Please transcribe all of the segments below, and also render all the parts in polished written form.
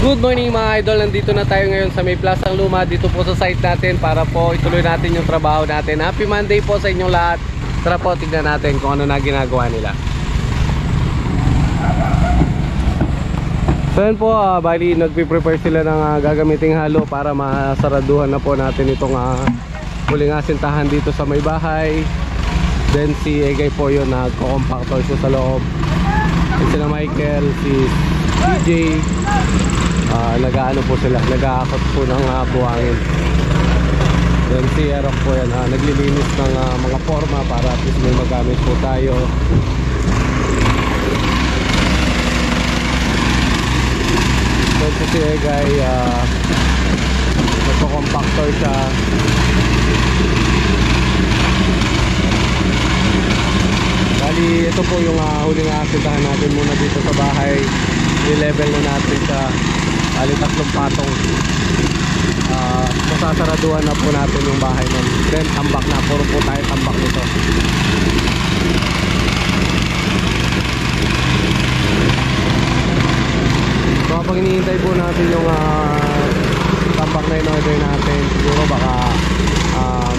Good morning mga idol, nandito na tayo ngayon sa may Plasang Luma dito po sa site natin para po ituloy natin yung trabaho natin. Happy Monday po sa inyong lahat. Tara po, tignan natin kung ano na ginagawa nila. So yun po, bali nagpe-prepare sila ng gagamiting halo para masaraduhan na po natin itong huling asintahan dito sa may bahay. Then si Egay po yun nagko-compactor siya sa loob. And sila Michael, si DJ, nag-ano po sila, nag-aakot po ng buhangin. Then si Erok po yan, naglilinis ng mga forma para at least may magamit po tayo. Then si Egay, nagko-compactor siya. Bali, ito po yung huling asintahan natin muna dito sa bahay. I-level na natin siya. Bali, 3 patong. Masasaraduhan na po natin yung bahay nun. Then tambak na, puro po tayo tambak nito. So kapag hinihintay po natin yung tambak na in-order natin, siguro baka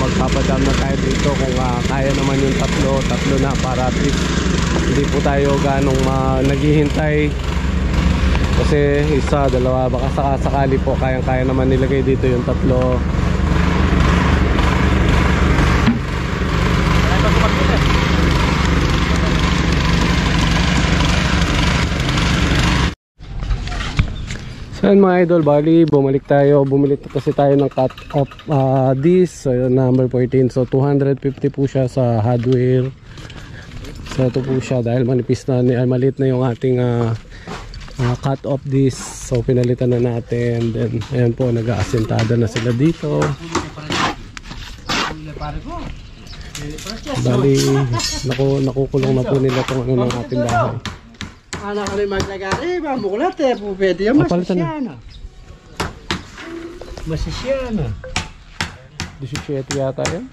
magpapadam na tayo dito kung kaya naman yung tatlo na para at least hindi po tayo ganong naghihintay. Kasi isa, dalawa, baka sakali po kayang-kaya naman nilagay dito yung 3. So yun mga idol, bali bumalik kasi tayo ng cut off disc. So yun, number 14. So 250 po siya sa hardware. So ito po siya dahil manipis na, maliit na yung ating cut off disc. So pinalitan na natin. Then ayan po, nag-aasintada na sila dito. Bali nakukulong na po nila itong ano ng ating bahay. Anak ko rin maglagari, mamukulat po pwede yung masisiyana. Masisiyana. 17 yata yan.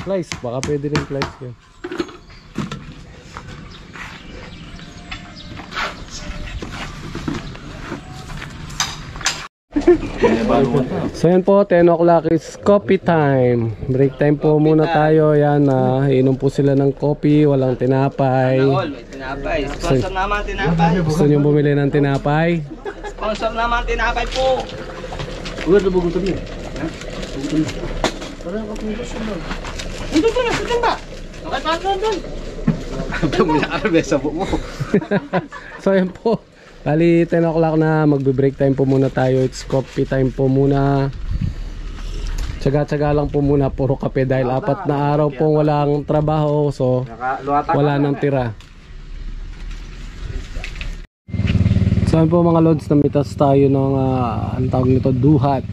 Slice, baka pwede rin slice yan. So yan po, 10 o'clock is coffee time. Break time po muna tayo. Yan, inom po sila ng coffee, walang tinapay. Sponsor naman tinapay. Gusto nyo bumili ng tinapay? Sponsor naman tinapay po. Uy, lubugutom niya. Lubugutom niya. Parang kapulos yun doon. Ito doon, sa timba. Okay, parang doon. Abang mo na karbe sa buko mo. So yan po, bali 10 o'clock na, magbe-break time po muna tayo. It's coffee time po muna. Tsaga-tsaga lang po muna, puro kape dahil 4 na araw pong walang trabaho. So wala nang tira. So yan po mga lods, namitas tayo ng ang tawag nito, duhat.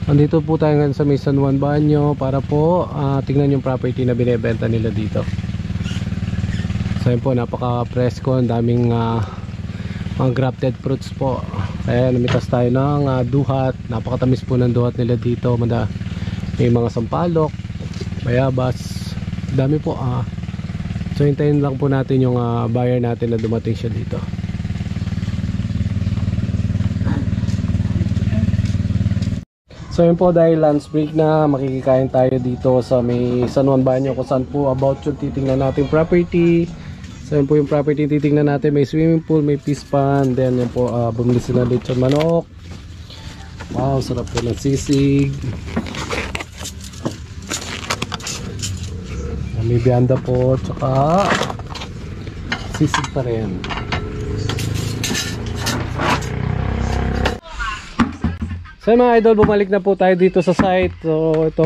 Andito po tayo ngayon sa may San Juan Banyo para po tingnan yung property na binebenta nila dito. So yan po, napaka-presko, ang daming mga grafted fruits po. Kaya namitas tayo ng duhat. Napakatamis po ng duhat nila dito. May mga sampalok, bayabas, dami po. So hintayin lang po natin yung buyer natin na dumating siya dito. So yun po, dahil lunch break na, makikikain tayo dito sa may San Juan Banyo kung saan po about yung titingnan natin property. So yun po yung property titingnan natin. May swimming pool, may fish pond. Then yun po, bumili sila lechon manok. Wow, sarap po ng sisig. May vianda po, tsaka sisig pa rin. So mga idol, bumalik na po tayo dito sa site. So ito,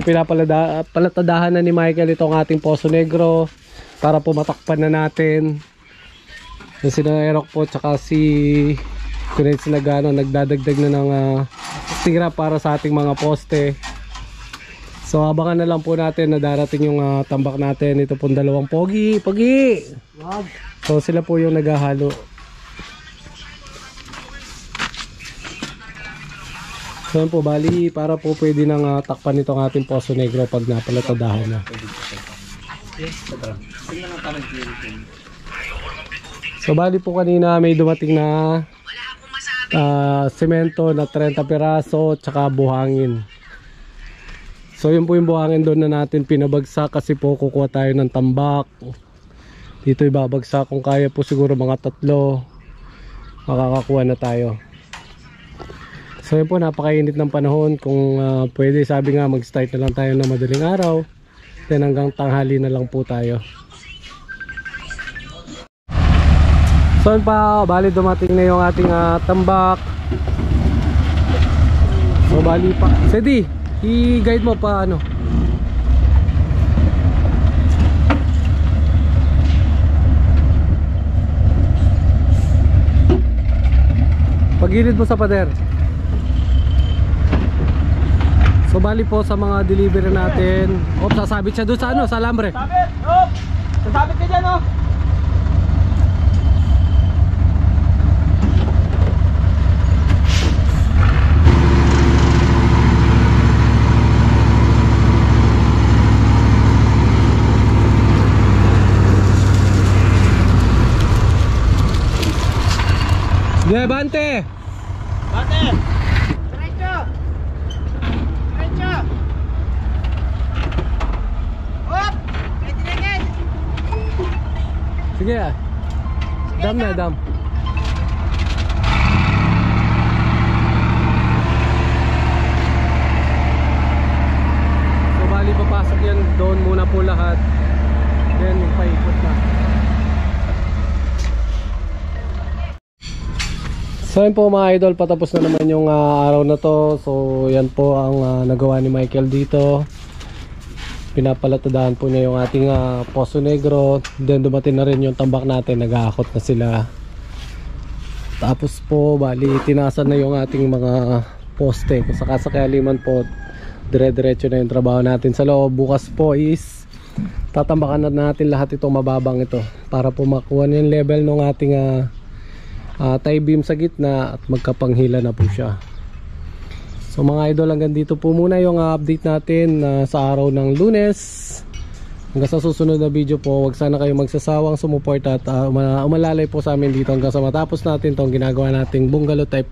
palatadahan na ni Michael itong ating Poso Negro para po matakpan na natin. So sila Erok po tsaka si Kunet sila nagdadagdag na ng tira para sa ating mga poste. So abangan na lang po natin na darating yung tambak natin. Ito pong 2 pogi. So sila po yung naghahalo. So yan po, bali para po pwede nang takpan itong ating Poso Negro pag napalatadahan na. So bali po kanina may dumating na semento na 30 piraso tsaka buhangin. So yun po yung buhangin doon na natin pinabagsak kasi po kukuha tayo ng tambak. Dito ibabagsak, kung kaya po siguro mga 3 makakakuha na tayo. So yun po, napakainit ng panahon. Kung pwede, sabi nga mag-start na lang tayo ng madaling araw, then hanggang tanghali na lang po tayo. So yun pa, bali dumating na yung ating tambak. So bali pa, Sedi, i-guide mo pa ano. Pagilid mo sa pader. So bali po sa mga delivery natin. Sasabit siya doon sa ano, sa alambre. Sabit! Sasabit ka dyan, oh! Yeah, bante! Bante! Diretso! Diretso! Hop! May tinigil! Sige ah. Dam na, dam. So bali papasok yan doon muna po lahat. Then paikot na. So yun po mga idol, patapos na naman yung araw na to. So yan po ang nagawa ni Michael dito. Pinapalatadahan po niya yung ating Poso Negro. Then dumating na rin yung tambak natin, nag-aakot na sila. Tapos po bali tinasan na yung ating mga poste. Kung sakasakaliman po, dire-diretso na yung trabaho natin sa loob. Bukas po is tatambakan na natin lahat itong mababang ito para po makuha na yung level ng ating tie beam sa gitna at magkapanghila na po siya. So mga idol, hanggang dito po muna yung update natin sa araw ng Lunes. Hanggang sa susunod na video po, wag sana kayo magsasawang sumuporta at umalalay po sa amin dito hanggang sa matapos natin tong ginagawa nating bungalow type